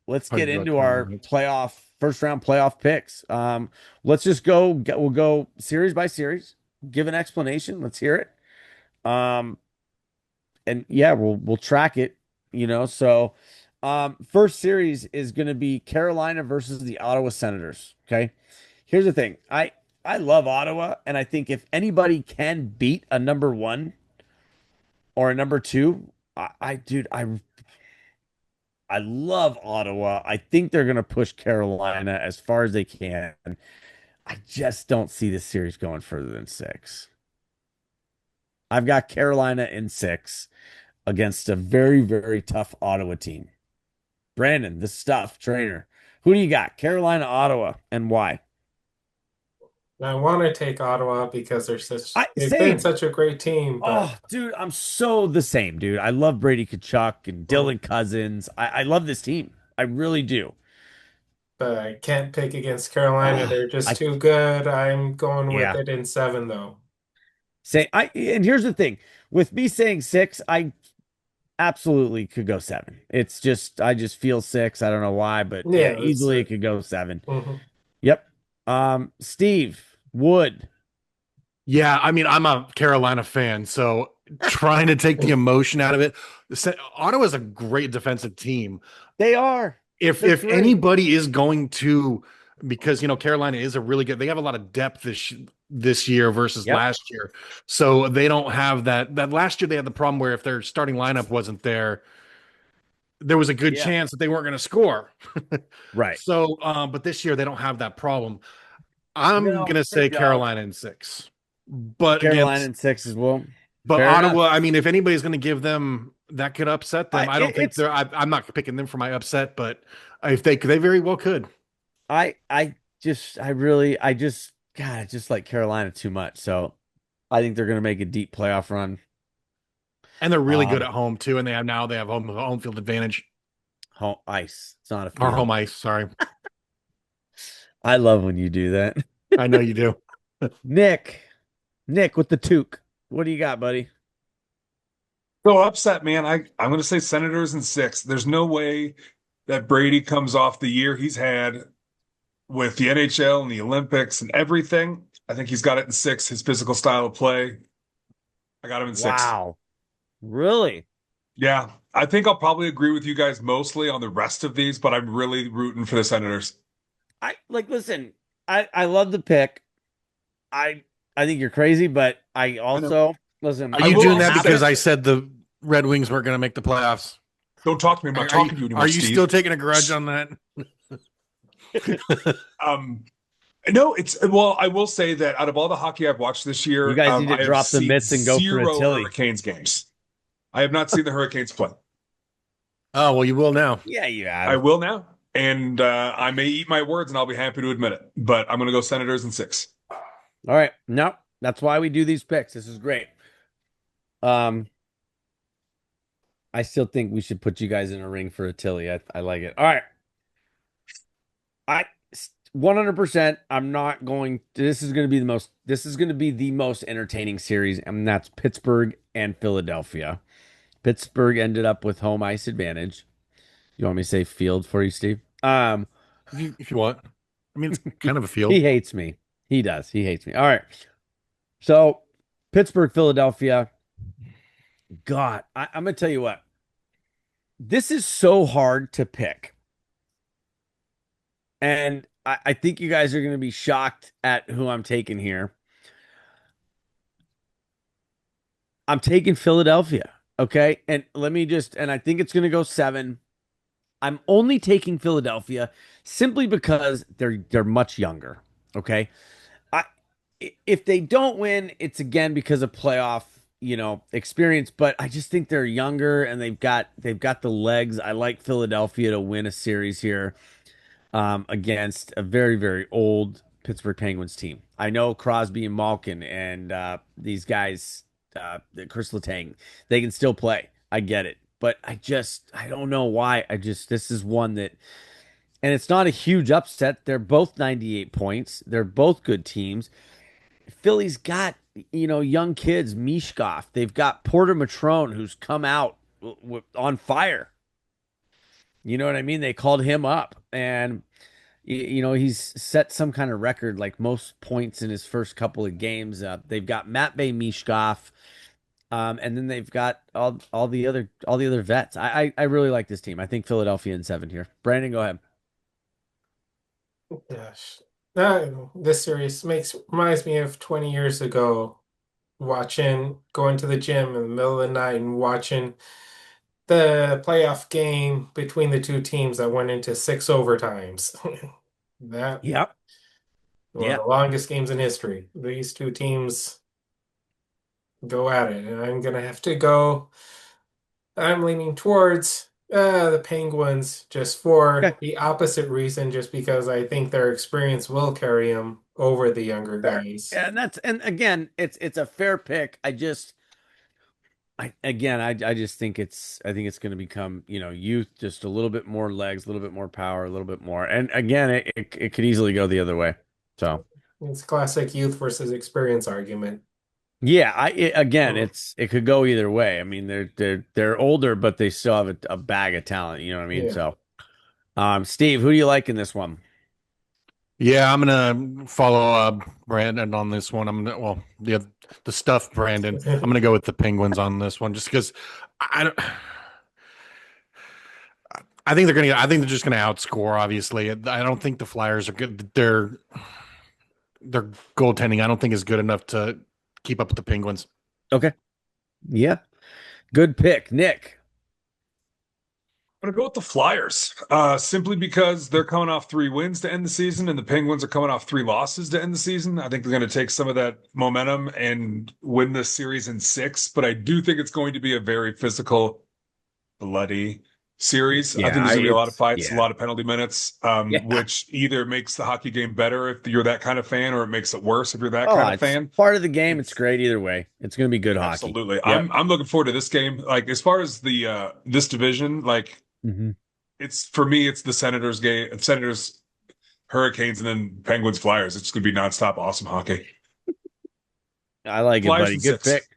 let's How get you got into Carolina our Hurricanes? playoff first round playoff picks. Let's just we'll go series by series, give an explanation. Let's hear it. Um, and yeah, we'll track it, So, first series is going to be Carolina versus the Ottawa Senators. Okay. Here's the thing. I love Ottawa, and I think if anybody can beat a number one or a number two, dude, I love Ottawa. I think they're going to push Carolina as far as they can. I just don't see this series going further than six. I've got Carolina in six against a very, very tough Ottawa team. Brandon, the stuff trainer. Who do you got? Carolina, Ottawa, and why? I want to take Ottawa because I they've been same. such a great team, Oh, dude, I'm so the same, dude. I love Brady Kachuk and mm, Dylan Cousins. I love this team. I really do. but I can't pick against Carolina. Oh, They're just I too good. I'm going with yeah. it in seven, though. And here's the thing. With me saying six, I absolutely could go seven. It's just I just feel six. I don't know why, but yeah, Yeah, it's easily it could go seven. mhm. Yep. Steve Wood. Yeah, I mean, I'm a Carolina fan, so trying to take the emotion out of it. Ottawa's a great defensive team. They are. They're If great. anybody is going to, because Carolina is a really good. They have a lot of depth this year versus Yep. last year, so they don't have that. That last year they had the problem where if their starting lineup wasn't there, there was a good Yeah. chance that they weren't going to score. Right. So, but this year they don't have that problem. I'm No, gonna they say don't. Carolina in six, but Carolina against in six as well. but Fair enough. Ottawa. I mean, if anybody's gonna give them that could upset them, I don't think It's I'm not picking them for my upset, but if they very well could, I just I really I just God I just like Carolina too much. So I think they're gonna make a deep playoff run. and they're really good Um, at home too, and they have home field advantage home ice. It's not a or field. home ice. Sorry, I love when you do that. I know you do. Nick, Nick with the toque. What do you got, buddy? So upset, man. I'm going to say Senators in six. There's no way that Brady comes off the year he's had with the NHL and the Olympics and everything. I think he's got it in six, his physical style of play. I got him in six. Wow. Really? Yeah, I think I'll probably agree with you guys mostly on the rest of these, but I'm really rooting for the Senators. Listen, I love the pick. I I think you're crazy, but I I know. also listen, Are I you will doing I that also have say, because I said the Red Wings weren't going to make the playoffs? don't talk to me. I'm not talking to you Are anymore, you Steve. still taking a grudge on that? Um, no, well, I will say that out of all the hockey I've watched this you year, guys need to I have drop the seen mitts and go for zero Tilly. Hurricanes games. I have not seen the Hurricanes play. Oh well, you will now. Yeah, you I have. will now, and I may eat my words, and I'll be happy to admit it. But I'm going to go Senators in six. All right. No, that's why we do these picks. This is great. Um, I still think we should put you guys in a ring for a Tilly. I like it. All right. I 100%. I'm not going. This is going to be the most. This is going to be the most entertaining series, and that's Pittsburgh and Philadelphia. Pittsburgh ended up with home ice advantage. You want me to say field for you, Steve? If you want. I mean, it's kind of a He field. hates me. He does. He hates me. All right. So Pittsburgh, Philadelphia. God, I'm gonna tell you what. This is so hard to pick. And I think you guys are going to be shocked at who I'm taking here. I'm taking Philadelphia. Okay. And I think it's going to go seven. I'm only taking Philadelphia simply because they're much younger. Okay. I, if they don't win, it's again because of playoff, experience, but I just think they're younger and they've got the legs. I like Philadelphia to win a series here. Against a very, very old Pittsburgh Penguins team. I know Crosby and Malkin and these guys, Chris Letang, they can still play. I get it. But I don't know why. This is one that, and it's not a huge upset. They're both 98 points. They're both good teams. Philly's got, young kids, Mishkov. They've got Porter Matrone, who's come out on fire. You know what I mean? They called him up, and he's set some kind of record, like most points in his first couple of games. They've got Matt Bay Mishkov, and then they've got all the other vets. I really like this team. I think Philadelphia in 7 here. Brandon, go ahead. Gosh, this series reminds me of 20 years ago, going to the gym in the middle of the night and watching the playoff game between the two teams that went into 6 overtimes. That Yep. one of Yeah. the longest games in history. These two teams go at it, and I'm gonna have to go. I'm leaning towards the Penguins just for Okay. the opposite reason, just because I think their experience will carry them over the younger Fair. guys. And again, it's a fair pick. I just think it's going to become, youth, just a little bit more legs, a little bit more power, a little bit more. And again, it could easily go the other way. So It's classic youth versus experience argument. yeah, again, Hmm. it could go either way. I mean, they're older, but they still have a bag of talent. You know what I mean? Yeah. So, Steve, who do you like in this one? Yeah, I'm gonna follow Brandon on this one. I'm gonna well the stuff Brandon. I'm gonna go with the Penguins on this one just because I don't. I think they're just gonna outscore. Obviously, I don't think the Flyers are good. Their goaltending I don't think is good enough to keep up with the Penguins. Okay. Yeah. Good pick, Nick. I'm gonna go with the Flyers, simply because they're coming off 3 wins to end the season, and the Penguins are coming off 3 losses to end the season. I think they're going to take some of that momentum and win this series in 6. But I do think it's going to be a very physical, bloody series. I think Yeah, there's going to be a lot of it's fights, a yeah. lot of penalty minutes, Yeah. which either makes the hockey game better if you're that kind of fan, or it makes it worse if you're that Oh, kind of it's fan. part of the game. It's It's great either way. It's going to be good hockey. absolutely. Yep. I'm looking forward to this game. Like as far as the this division, like Hmm. it's for me, it's the Senators game, Senators, Hurricanes, and then Penguins, Flyers. It's going to be nonstop awesome hockey. I like it, Flyers buddy. in Good 6. pick.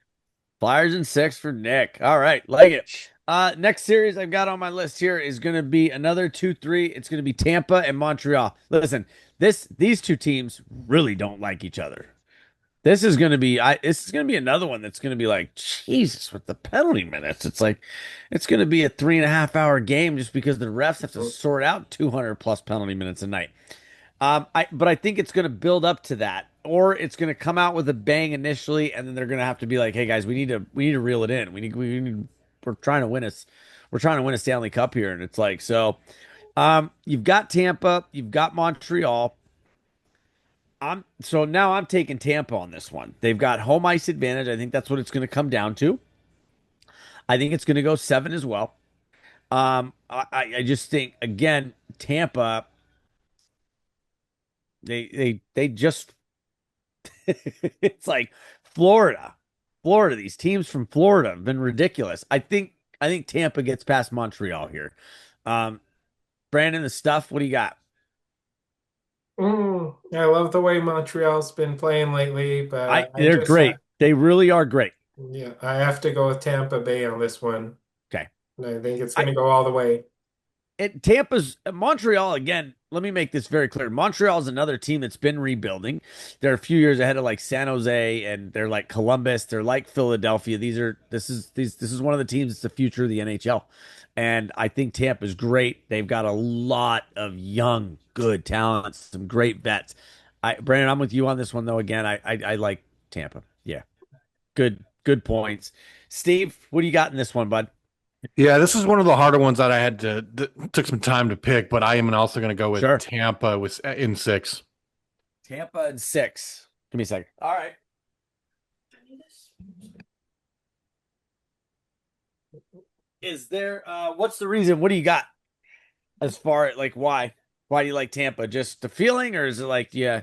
Flyers and 6 for Nick. All right, like it. Next series I've got on my list here is going to be another 2-3. It's going to be Tampa and Montreal. Listen, these two teams really don't like each other. This is going to be another one that's going to be like Jesus with the penalty minutes. It's like it's going to be a 3.5 hour game just because the refs have to sort out 200 plus penalty minutes a night. But I think it's going to build up to that, or it's going to come out with a bang initially, and then they're going to have to be like, "Hey guys, we need to reel it in. We're trying to win a Stanley Cup here." And it's like, so, you've got Tampa, you've got Montreal. So now I'm taking Tampa on this one. They've got home ice advantage. I think that's what it's going to come down to. I think it's going to go 7 as well. I just think again, Tampa, they just it's like Florida. Florida, these teams from Florida have been ridiculous. I think Tampa gets past Montreal here. Um, Brandon, the stuff, what do you got? I love the way Montreal's been playing lately, but I They're just great. They really are great. yeah, I have to go with Tampa Bay on this one. Okay. And I think it's I going to go all the way. Tampa's Montreal again. Let me make this very clear. Montreal is another team that's been rebuilding. They're a few years ahead of like San Jose, and they're like Columbus. They're like Philadelphia. This is one of the teams that's the future of the NHL, and I think Tampa's great. They've got a lot of young, good talent, some great vets. Brandon, I'm with you on this one though. Again, I like Tampa. Yeah, good points. Steve, what do you got in this one, bud? Yeah, this is one of the harder ones that I had to that took some time to pick, but I am also going to go with Sure. Tampa with in 6. Tampa and 6. Give me a second. All right. Is there what's the reason? What do you got as far as like why? Why do you like Tampa? Just the feeling, or is it like, yeah,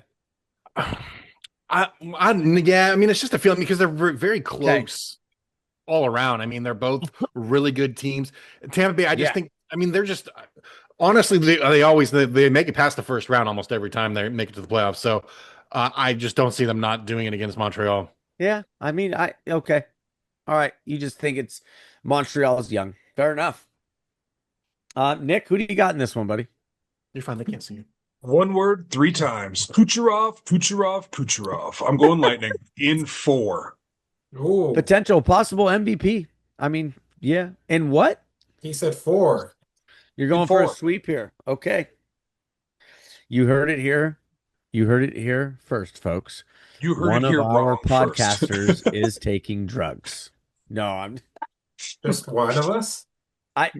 Yeah, I mean it's just a feeling because they're very okay. close all around. I mean they're both really good teams. Tampa Bay, I just Yeah. think, I mean they're just honestly they always they make it past the first round almost every time they make it to the playoffs. So I just don't see them not doing it against Montreal. Yeah. I mean, I okay. All right. You just think it's Montreal is young. Fair enough. Nick, who do you got in this one, buddy? You're fine. They can't see you. One word, three times. Kucherov, Kucherov, Kucherov. I'm going Lightning in four. Ooh, Potential possible MVP. I mean, yeah. And what? he said four. You're In going for a four. sweep here. Okay. You heard it here. You heard it here first, folks. You heard it One of here our wrong first. podcasters is taking drugs. No, Just one of us? I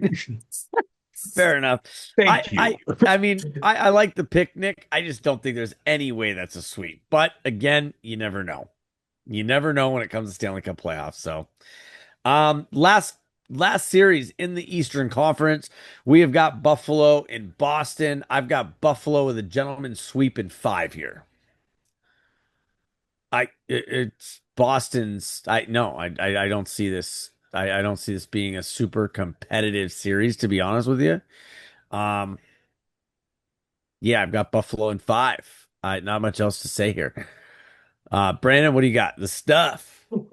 fair enough. I Thank you. I I mean, I like the picnic. I just don't think there's any way that's a sweep. But again, you never know. You never know when it comes to Stanley Cup playoffs. So, last series in the Eastern Conference, we have got Buffalo and Boston. I've got Buffalo with a gentleman's sweep in five here. It's Boston's. I no, I don't see this. I don't see this being a super competitive series, to be honest with you. Um, yeah, I've got Buffalo in five. Not much else to say here. Brandon, what do you got? The stuff. Kind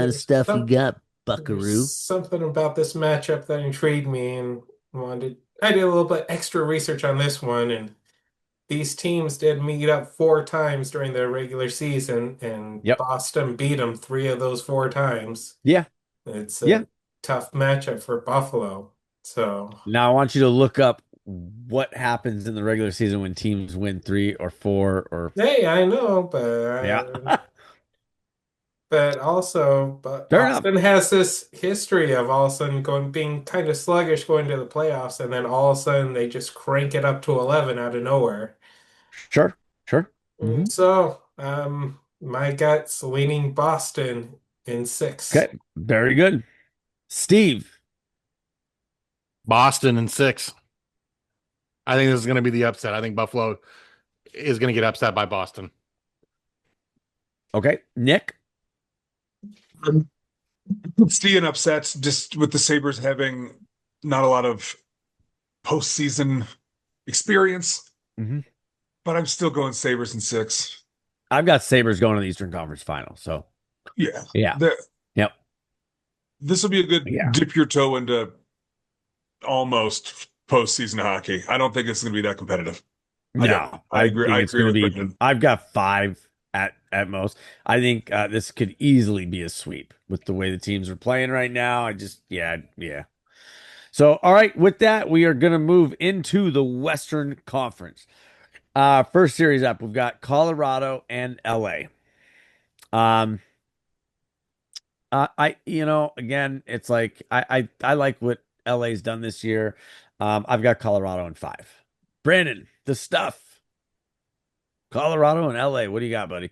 of There's stuff you some, got, there's Buckaroo? something about this matchup that intrigued me and I did a little bit extra research on this one, and these teams did meet up four times during their regular season, and Yep. Boston beat them three of those four times. Yeah. It's Yeah. a tough matchup for Buffalo. So, Now I want you to look up what happens in the regular season when teams win three or four or hey, I know, yeah. but also, but Fair enough. Boston has this history of all of a sudden going being kind of sluggish going to the playoffs, and then all of a sudden they just crank it up to 11 out of nowhere. Sure. Sure. And so, my gut's leaning Boston in six. Okay. Very good. Steve. Boston in six. I think this is going to be the upset. I think Buffalo is going to get upset by Boston. Okay. Nick. Seeing upsets just with the Sabres having not a lot of postseason experience, Mhm. but I'm still going Sabres in six. I've got Sabres going to the Eastern Conference final. So Yeah. yeah. The- Yep. this will be a good Yeah. dip your toe into almost postseason hockey. I don't think it's going to be that competitive. I don't. No, I I agree. I think it's agree going to with be. Brendan. I've got five at most. I think this could easily be a sweep with the way the teams are playing right now. I just, yeah. So, all right, with that, we are going to move into the Western Conference. First series up, we've got Colorado and LA. Um, again, it's like I like what LA's done this year. I've got Colorado in five. Brandon, the stuff. Colorado and LA. What do you got, buddy?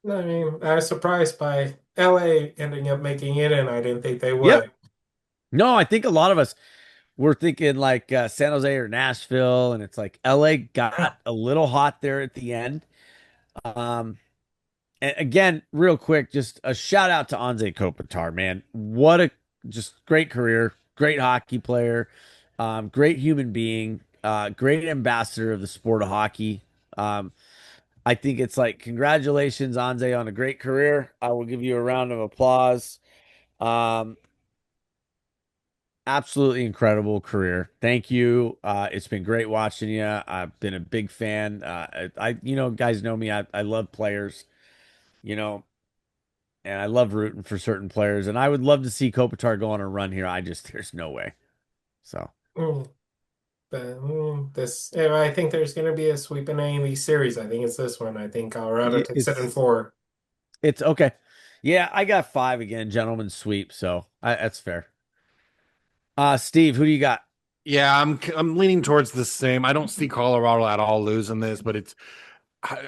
I mean, I was surprised by LA ending up making it, and I didn't think they Yep. would. No, I think a lot of us were thinking like San Jose or Nashville, and it's like LA got a little hot there at the end. Um, and again, real quick, just a shout out to Anze Kopitar, man. What a just great career, great hockey player, great human being, great ambassador of the sport of hockey. Um, I think it's like congratulations, Anze, on a great career. I will give you a round of applause. Um, Absolutely incredible career. Thank you. It's been great watching you. I've been a big fan. Guys know me. I love players, you know, and I love rooting for certain players. And I would love to see Kopitar go on a run here. There's no way. So Mm, but I think there's going to be a sweep in any of these series. I think it's this one. I think Colorado takes it in four. it's okay. Yeah, I got five again, gentlemen sweep. So that's fair. Steve, who do you got? Yeah, I'm leaning towards the same. I don't see Colorado at all losing this, but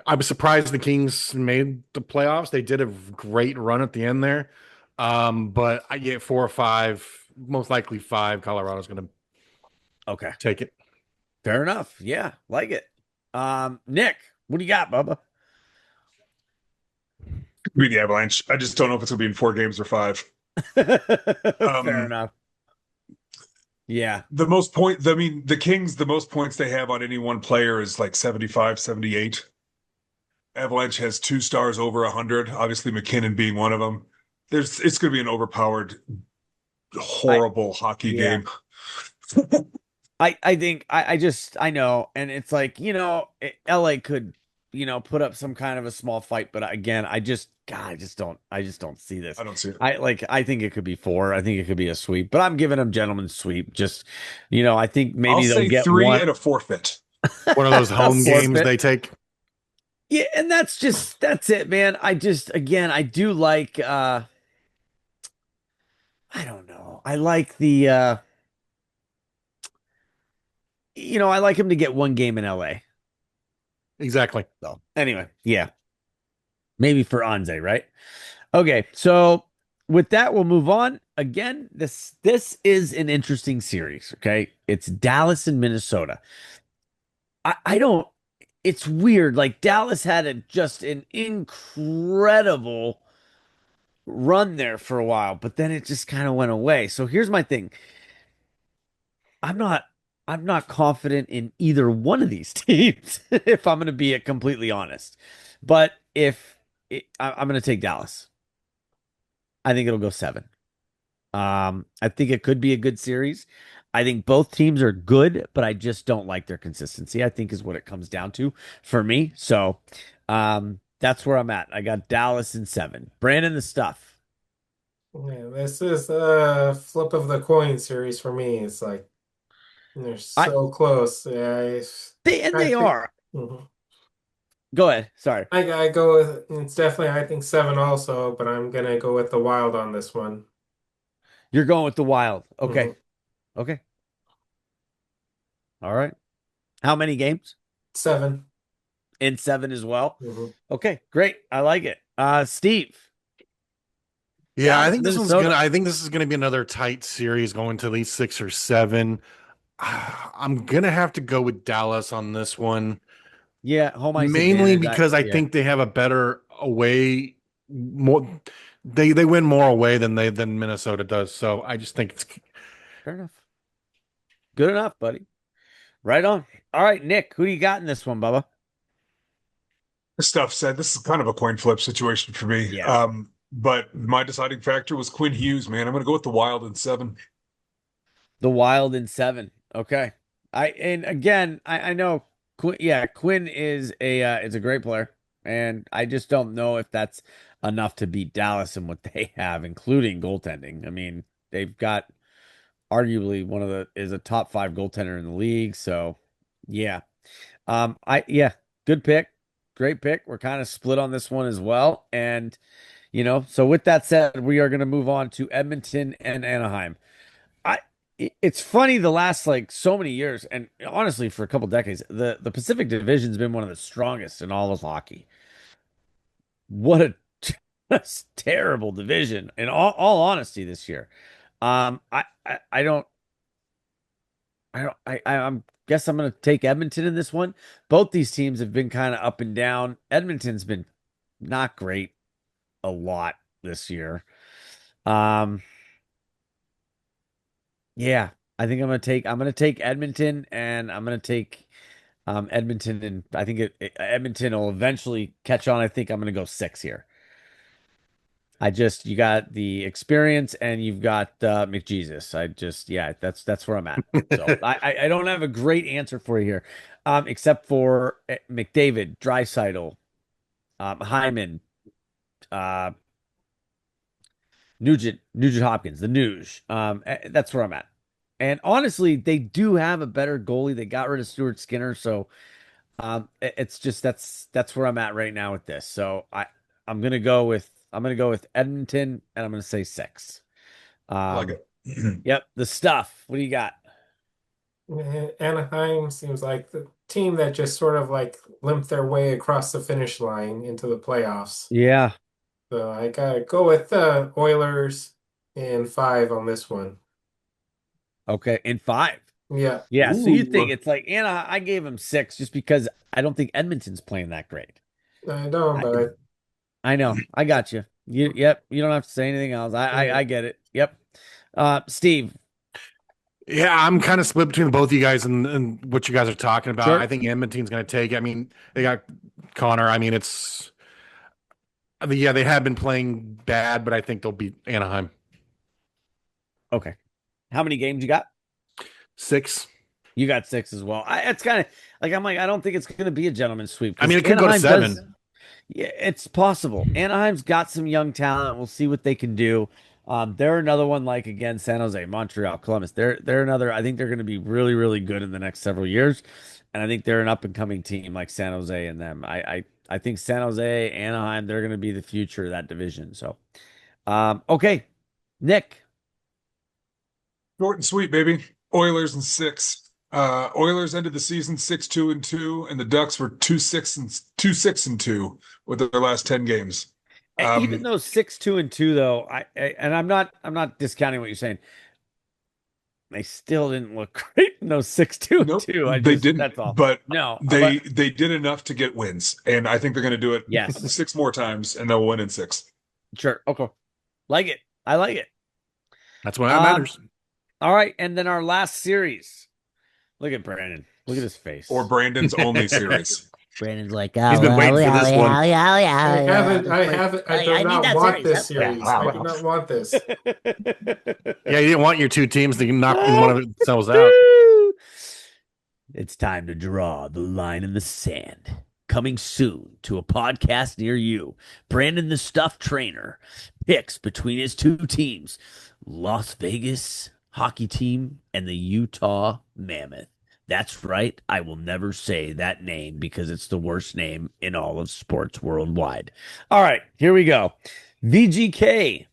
I was surprised the Kings made the playoffs. They did a great run at the end there. But I get 4 or 5, most likely 5. Colorado's going to Okay, take it. fair enough. Yeah, like it. Nick, what do you got, Bubba? Be the Avalanche. I just don't know if it's going to be in 4 games or 5. Fair Um, enough. Yeah. the Kings, the most points they have on any one player is like 75, 78. Avalanche has 2 stars over 100. Obviously, McKinnon being one of them. It's going to be an overpowered, I horrible hockey yeah. game. I think I just I know, and it's like LA could put up some kind of a small fight, but again, I just don't see this. I don't see it. I think it could be four. I think it could be a sweep, but I'm giving them gentleman's sweep. Just I think I'll maybe they'll say get three one and a forfeit. One of those a home games forfeit. they take. Yeah, and that's it, man. I just again I do like I don't know. I like the I like him to get one game in LA. Exactly. So anyway, yeah. Maybe for Anze, right? Okay, so with that, we'll move on. Again, this is an interesting series. Okay, it's Dallas and Minnesota. I don't. It's weird. Like Dallas had just an incredible run there for a while, but then it just kind of went away. So here's my thing. I'm not. I'm not confident in either one of these teams, if I'm going to be completely honest. But I'm going to take Dallas. I think it'll go seven. I think it could be a good series. I think both teams are good, but I just don't like their consistency, I think is what it comes down to for me. So, that's where I'm at. I got Dallas in seven. Brandon the stuff. Yeah, this is a flip of the coin series for me. It's like they're I so close. Yeah, I they think. are. Mhm. Go ahead. Sorry. I go with it's definitely I think seven also, but I'm gonna go with the Wild on this one. You're going with the Wild. Okay. Hmm. Okay. All right. How many games? Seven. In seven as well. Hmm. Okay, great. I like it. Steve, Yeah, Dallas, Minnesota. I think this is gonna be another tight series going to at least 6 or 7. I'm gonna have to go with Dallas on this one, Yeah, home ice mainly advantage. because I Yeah, think they have a better away more they win more away than Minnesota does. So I just think it's fair enough. Good enough, buddy. Right on. All right, Nick, who do you got in this one, Bubba? Stuff said this is kind of a coin flip situation for me. Yeah, But my deciding factor was Quinn Hughes, man. I'm going to go with the Wild in seven. the Wild in seven. Okay. And again, I know Quinn. Yeah, Quinn is a great player, and I just don't know if that's enough to beat Dallas and what they have, including goaltending. I mean, they've got arguably one of the is a top five goaltender in the league. So, yeah. Yeah, good pick. Great pick. We're kind of split on this one as well. And, so with that said, we are going to move on to Edmonton and Anaheim. I it's funny the last like so many years and honestly for a couple decades, the Pacific Division's been one of the strongest in all of hockey. What a just terrible division in all honesty this year. I don't I'm guess I'm gonna take Edmonton in this one. Both these teams have been kind of up and down. Edmonton's been not great a lot this year. Um, yeah, I think I'm gonna take Edmonton, and I'm gonna take Edmonton, and I think Edmonton will eventually catch on. I think I'm gonna go six here. You got the experience and you've got McJesus. Yeah, that's where I'm at. So I don't have a great answer for you here, except for McDavid, Draisaitl, Hyman, uh, Nugent Hopkins, the Nuge. That's where I'm at. And honestly, they do have a better goalie. They got rid of Stuart Skinner, so it's just that's where I'm at right now with this. So I'm gonna go with Edmonton, and I'm gonna say six. I like Um, it. yep, the stuff. What do you got? Anaheim seems like the team that just sort of like limped their way across the finish line into the playoffs. Yeah. So I gotta go with the Oilers in five on this one. Okay, in five. Yeah, Yeah. So you think Ooh. it's like Anna? I gave him six just because I don't think Edmonton's playing that great. I know, I, but I know. I got you. Yep. You don't have to say anything else. I get it. Yep. Steve. yeah, I'm kind of split between both of you guys and what you guys are talking about. I Sure. think Edmonton's going to take. I mean, they got Connor. I mean, yeah, they have been playing bad, but I think they'll beat Anaheim. Okay. How many games you got? 6. You got 6 as well. It's kind of like I'm like I don't think it's going to be a gentleman's sweep I because mean, it could go to Anaheim does. 7. Yeah, it's possible. Anaheim's got some young talent. We'll see what they can do. They're another one like again San Jose, Montreal, Columbus. They're another. I think they're going to be really really good in the next several years, and I think they're an up and coming team like San Jose and them. I think San Jose, Anaheim, they're going to be the future of that division. So, okay, Nick. Short and sweet, baby. Oilers in 6. Oilers ended the season 6-2-2, and the Ducks were 2-6-2 with their last 10 games. Even though 6-2-2 though, and I'm not discounting what you're saying. They still didn't look great in those 6-2 and Nope, 2. they didn't, That's all. but No, they but they did enough to get wins, and I think they're going to do it yes, 6 more times, and they'll win in 6. sure. Okay. Like it. I like it. That's why that Um, matters. all right, and then our last series. Look at Brandon. Look at his face. Or Brandon's only series. Brandon's like, He's been waiting for this one. I do not want this series. Yeah. I do not want this. Yeah, you didn't want your 2 teams to knock one of themselves out. It's time to draw the line in the sand. Coming soon to a podcast near you. Brandon the Stuffed Trainer picks between his 2 teams, Las Vegas hockey team and the Utah Mammoth. That's right. I will never say that name because it's the worst name in all of sports worldwide. All right, here we go. VGK.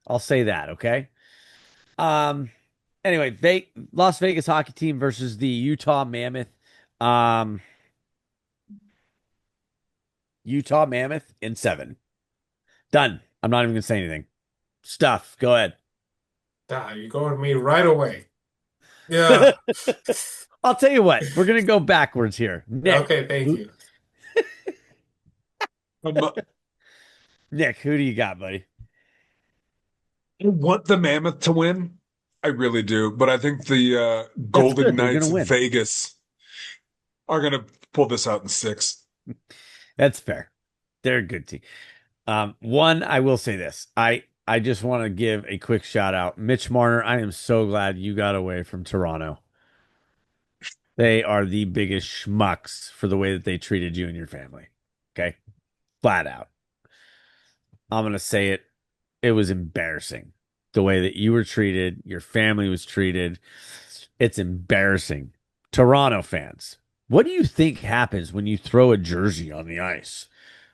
I'll say that, okay? Anyway, Las Vegas hockey team versus the Utah Mammoth. Utah Mammoth in 7. Done. I'm not even gonna say anything. Stuff. Go ahead. You're going to me right away. Yeah. I'll tell you what. We're gonna go backwards here. Okay, thank you. Nick, who do you got, buddy? I want the Mammoth to win. I really do, but I think the That's Golden good. They're Knights gonna of win. Vegas are going to pull this out in 6. That's fair. They're a good team. One, I will say this. I just want to give a quick shout out. Mitch Marner, I am so glad you got away from Toronto. They are the biggest schmucks for the way that they treated you and your family. Okay? Flat out. I'm going to say it. It was embarrassing the way that you were treated, your family was treated. It's embarrassing. Toronto fans, what do you think happens when you throw a jersey on the ice?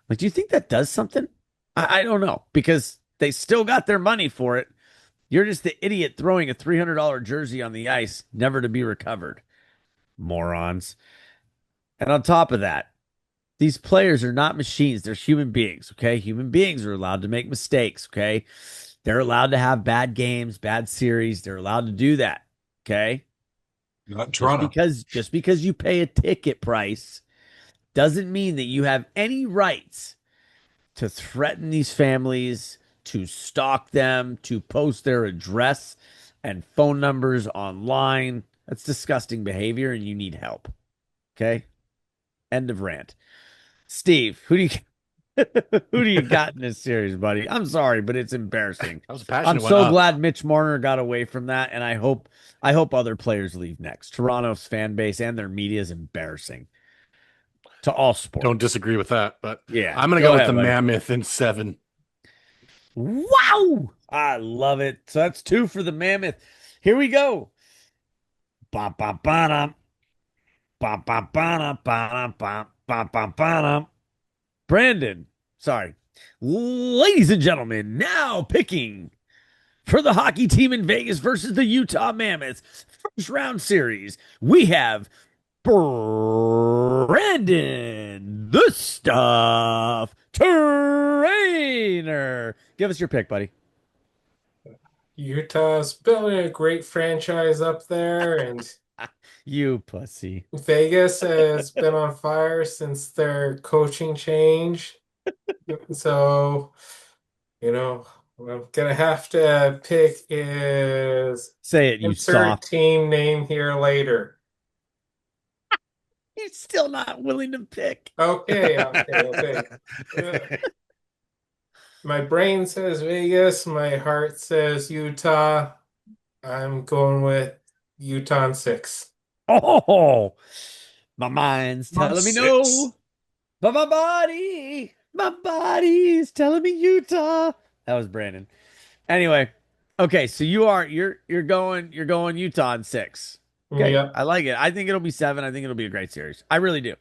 Like, do you think that does something? I don't know because they still got their money for it. You're just the idiot throwing a $300 jersey on the ice, never to be recovered. Morons. And on top of that, these players are not machines. They're human beings, okay? Human beings are allowed to make mistakes, okay? They're allowed to have bad games, bad series. They're allowed to do that, okay? Not Just Toronto. because you pay a ticket price doesn't mean that you have any rights to threaten these families, to stalk them, to post their address and phone numbers online. That's disgusting behavior and you need help. Okay? End of rant. Steve, who do you got in this series, buddy? I'm sorry, but it's embarrassing. That was a I'm passionate one. so glad Mitch Marner got away from that, and I hope other players leave next. Toronto's fan base and their media is embarrassing to all sports. Don't disagree with that, but Yeah, I'm going to go with ahead, the buddy. Mammoth in 7. Wow, I love it. So that's 2 for the Mammoth. Here we go. Bum, bum, ba-dum. Bum, bum, ba-dum, ba-dum, bum, bum, bum, ba-dum. Brandon, sorry. Ladies and gentlemen, now picking for the hockey team in Vegas versus the Utah Mammoths first round series, we have Brandon the Stuff Trainer. Give us your pick, buddy. Utah's building a great franchise up there, and You pussy. Vegas has been on fire since their coaching change. So, what I'm gonna have to pick is Say it, you insert soft. team name here later. He's still not willing to pick. Okay. My brain says Vegas, my heart says Utah. I'm going with Utah in 6. Oh, my mind's On telling me six. no, but my body's telling me Utah. That was Brandon. Anyway, okay, so you're going Utah in 6. Okay, Yep. I like it. I think it'll be 7. I think it'll be a great series. I really do.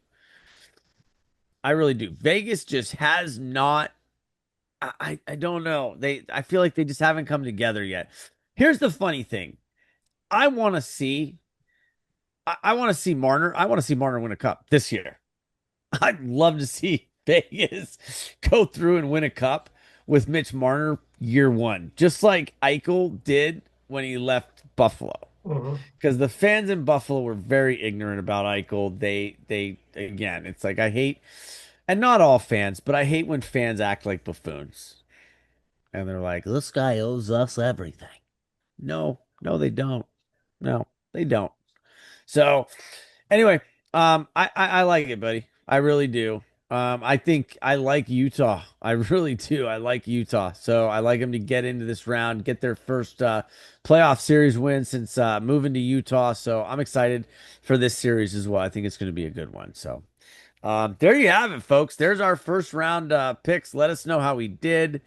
I really do. Vegas just has not. I don't know. I feel like they just haven't come together yet. Here's the funny thing. I want to see. I want to see Marner. I want to see Marner win a cup this year. I'd love to see Vegas go through and win a cup with Mitch Marner year one, just like Eichel did when he left Buffalo. Hmm. Because the fans in Buffalo were very ignorant about Eichel. They again, it's like I hate, and not all fans, but I hate when fans act like buffoons. And they're like, this guy owes us everything. No, no, they don't. No, they don't. So anyway, I like it, buddy. I really do. I think I like Utah. I really do. I like Utah. So I like them to get into this round, get their first playoff series win since moving to Utah. So I'm excited for this series as well. I think it's going to be a good one. So there you have it, folks. There's our first round picks. Let us know how we did.